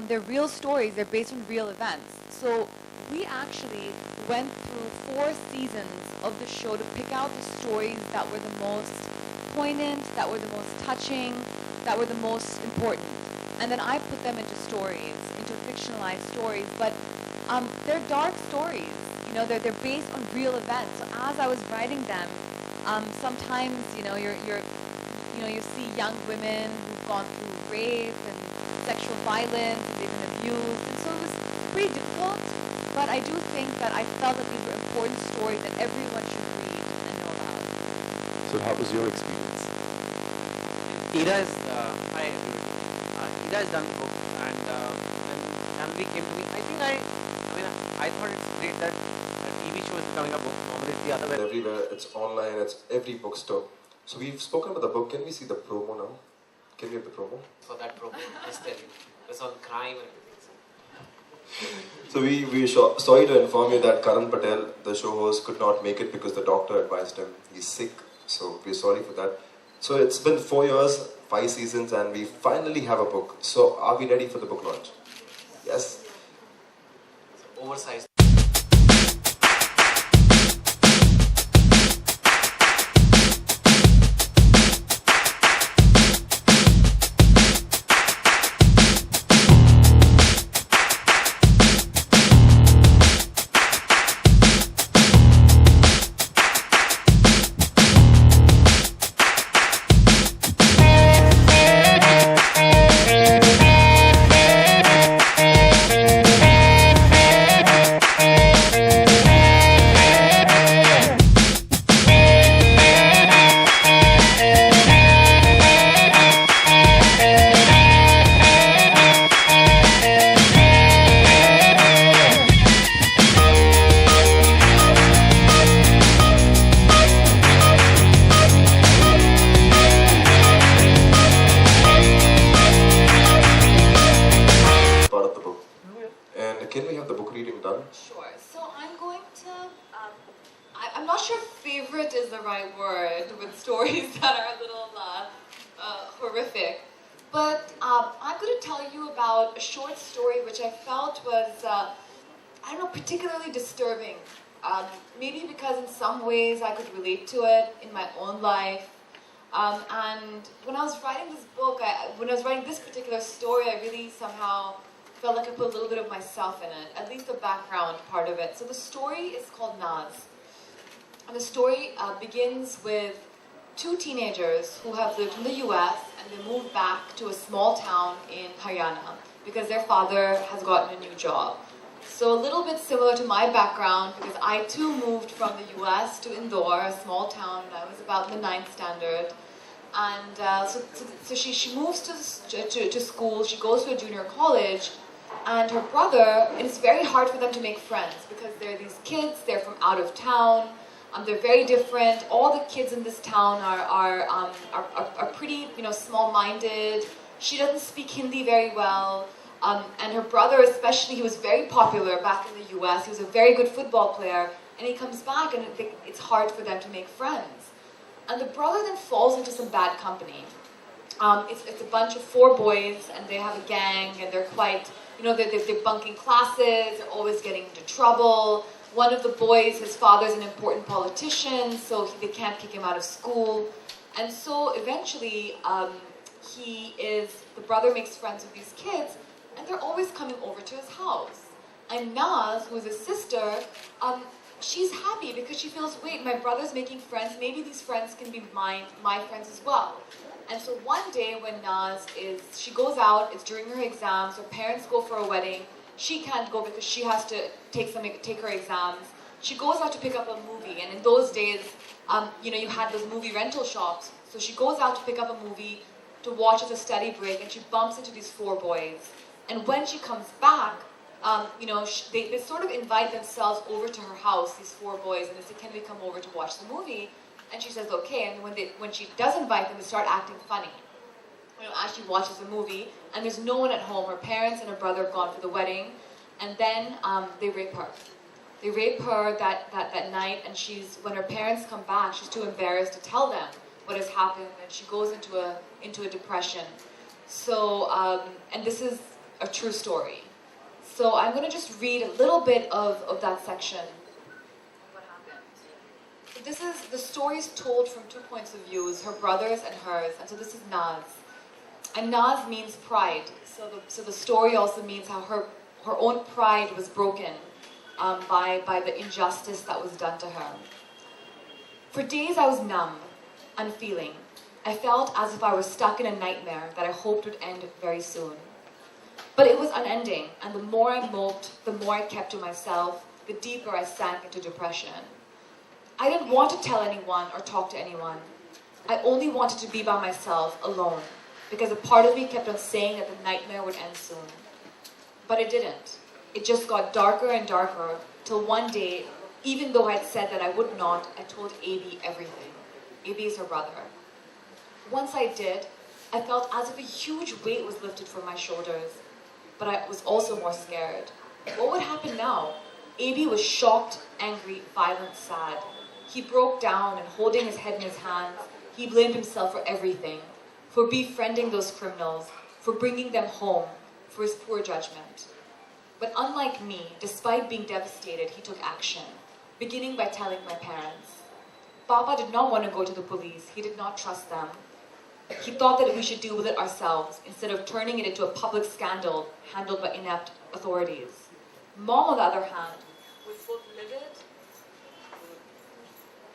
they're real stories. They're based on real events. So we actually went through 4 seasons of the show to pick out the stories that were the most poignant, that were the most touching, that were the most important. And then I put them into stories, into fictionalized stories. But they're dark stories. You know, they're based on real events. So as I was writing them, sometimes you see young women who've gone through rape and sexual violence, and they've been abused, and so it was pretty difficult. But I do think that I felt that these were important stories that everyone should read and know about. So how was your experience? Ida is hi everyone. Ida has done the book, and when Shanvi came to me, I thought it's great that a TV show is becoming a book. Normally it's the other way. Everywhere, it's online, it's every bookstore. So we've spoken about the book. Can we see the promo now? Can we have the promo? For that program, just tell you, it's on crime and everything. So sorry to inform you that Karan Patel, the show host, could not make it because the doctor advised him he's sick. So we're sorry for that. So it's been 4 years, 5 seasons, and we finally have a book. So are we ready for the book launch? Yes. It's oversized. Can we have the book reading done? Sure. So I'm going to, I'm not sure favorite is the right word with stories that are a little horrific, but I'm going to tell you about a short story which I felt was, particularly disturbing. Maybe because in some ways I could relate to it in my own life. And when I was writing this book, when I was writing this particular story, I really somehow felt like I put a little bit of myself in it, at least the background part of it. So the story is called Naz. And the story begins with 2 teenagers who have lived in the US and they moved back to a small town in Haryana because their father has gotten a new job. So a little bit similar to my background, because I too moved from the US to Indore, a small town, when I was about in the 9th standard. And so she moves to school, she goes to a junior college, and her brother, and it's very hard for them to make friends because they're these kids, they're from out of town, they're very different. All the kids in this town are pretty, small-minded. She doesn't speak Hindi very well, and her brother especially, he was very popular back in the US. He was a very good football player, and he comes back and it's hard for them to make friends. And the brother then falls into some bad company. It's a bunch of 4 boys, and they have a gang, and they're quite, they're bunking classes, they're always getting into trouble. One of the boys, his father's an important politician, so they can't kick him out of school. And so eventually, the brother makes friends with these kids, and they're always coming over to his house. And Naz, who is his sister, she's happy because she feels, wait, my brother's making friends, maybe these friends can be my friends as well. And so one day when she goes out, it's during her exams, her parents go for a wedding, she can't go because she has to take her exams. She goes out to pick up a movie, and in those days, you had those movie rental shops. So she goes out to pick up a movie to watch as a study break, and she bumps into these 4 boys. And when she comes back, they sort of invite themselves over to her house, these 4 boys, and they say, can we come over to watch the movie? And she says, okay. And when she does invite them, they start acting funny. As she watches the movie, and there's no one at home. Her parents and her brother have gone for the wedding, and then they rape her. They rape her that night, and when her parents come back, she's too embarrassed to tell them what has happened, and she goes into a depression. So, and this is a true story. So I'm going to just read a little bit of that section. What happened? So this is, the story is told from two points of view, her brother's and hers. And so this is Naz. And Naz means pride. So the story also means how her own pride was broken by the injustice that was done to her. For days I was numb, unfeeling. I felt as if I was stuck in a nightmare that I hoped would end very soon. But it was unending, and the more I moped, the more I kept to myself, the deeper I sank into depression. I didn't want to tell anyone or talk to anyone. I only wanted to be by myself, alone, because a part of me kept on saying that the nightmare would end soon. But it didn't. It just got darker and darker, till one day, even though I had said that I would not, I told AB everything. AB is her brother. Once I did, I felt as if a huge weight was lifted from my shoulders, but I was also more scared. What would happen now? AB was shocked, angry, violent, sad. He broke down and holding his head in his hands, he blamed himself for everything, for befriending those criminals, for bringing them home, for his poor judgment. But unlike me, despite being devastated, he took action, beginning by telling my parents. Papa did not want to go to the police. He did not trust them. He thought that we should deal with it ourselves, instead of turning it into a public scandal handled by inept authorities. Mom, on the other hand, was both livid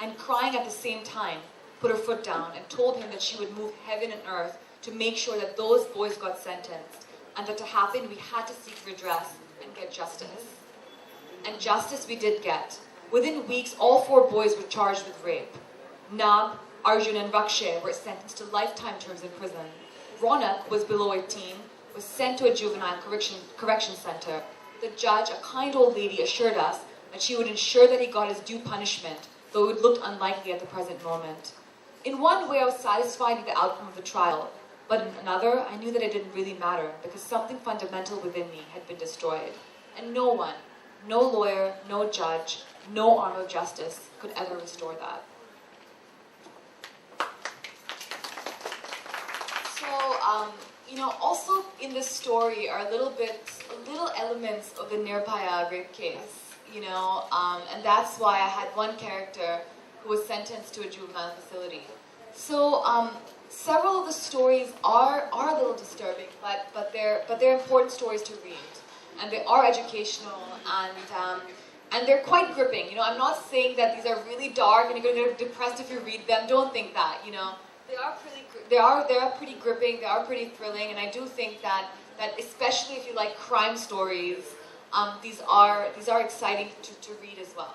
and crying at the same time, put her foot down and told him that she would move heaven and earth to make sure that those boys got sentenced, and that to happen we had to seek redress and get justice. And justice we did get. Within weeks, all 4 boys were charged with rape. Nab, Arjun and Rakshay were sentenced to lifetime terms in prison. Ronak, who was below 18, was sent to a juvenile correction center. The judge, a kind old lady, assured us that she would ensure that he got his due punishment, though it looked unlikely at the present moment. In one way, I was satisfied with the outcome of the trial, but in another, I knew that it didn't really matter, because something fundamental within me had been destroyed. And no one, no lawyer, no judge, no arm of justice could ever restore that. So, also in this story are little elements of the Nirbhaya rape case, and that's why I had one character who was sentenced to a juvenile facility. So, several of the stories are a little disturbing, but they're important stories to read, and they are educational, and they're quite gripping. I'm not saying that these are really dark and you're going to get depressed if you read them. Don't think that. They are pretty gripping. They are pretty thrilling, and I do think that especially if you like crime stories, these are exciting to read as well.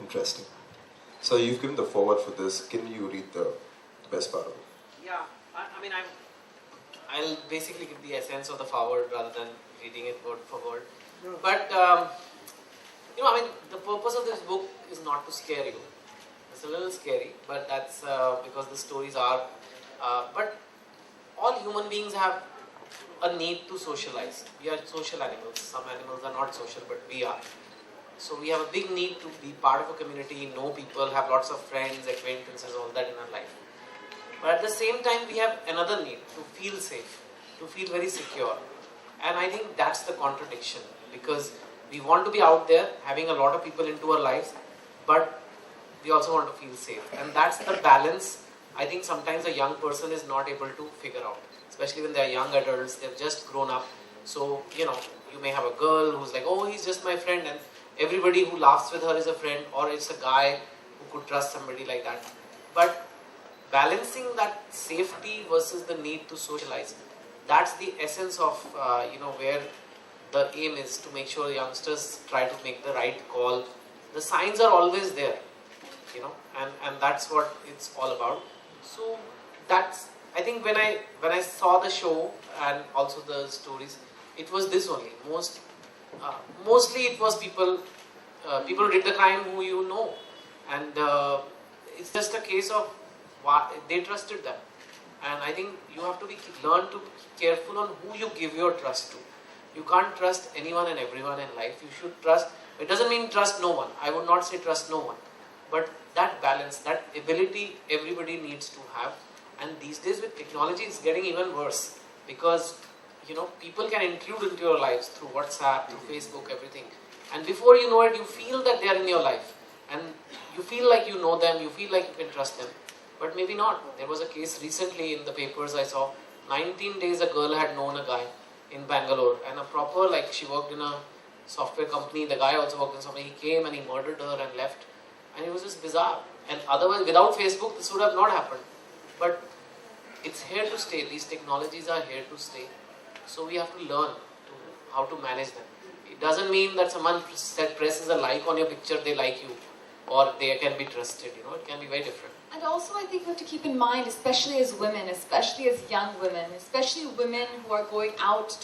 Interesting. So you've given the foreword for this. Can you read the best part of it? Yeah, I'll basically give the essence of the foreword rather than reading it word for word. No. But the purpose of this book is not to scare you. It's a little scary, but that's because the stories are. But all human beings have a need to socialize. We are social animals. Some animals are not social, but we are. So we have a big need to be part of a community, know people, have lots of friends, acquaintances, all that in our life. But at the same time, we have another need to feel safe, to feel very secure. And I think that's the contradiction, because we want to be out there, having a lot of people into our lives, but we also want to feel safe. And that's the balance I think sometimes a young person is not able to figure out, especially when they're young adults, they've just grown up. So, you may have a girl who's like, oh, he's just my friend, and everybody who laughs with her is a friend, or it's a guy who could trust somebody like that. But balancing that safety versus the need to socialize, that's the essence of, where the aim is to make sure youngsters try to make the right call. The signs are always there, and that's what it's all about. So that's, I think when I saw the show and also the stories, it was this only. Mostly it was people who did the crime who you know, and it's just a case of they trusted them. And I think you have to learn to be careful on who you give your trust to. You can't trust anyone and everyone in life. You should trust. It doesn't mean trust no one. I would not say trust no one. But that balance, that ability everybody needs to have. And these days with technology, it's getting even worse because, you know, people can intrude into your lives through WhatsApp, through Facebook, everything. And before you know it, you feel that they are in your life. And you feel like you know them, you feel like you can trust them. But maybe not. There was a case recently in the papers I saw. 19 days a girl had known a guy in Bangalore. And a proper, like, she worked in a software company. The guy also worked in something. He came and he murdered her and left. And it was just bizarre. And otherwise, without Facebook, this would have not happened. But it's here to stay. These technologies are here to stay. So we have to learn how to manage them. It doesn't mean that someone presses a like on your picture, they like you. Or they can be trusted. You know, it can be very different. And also I think we have to keep in mind, especially as women, especially as young women, especially women who are going out to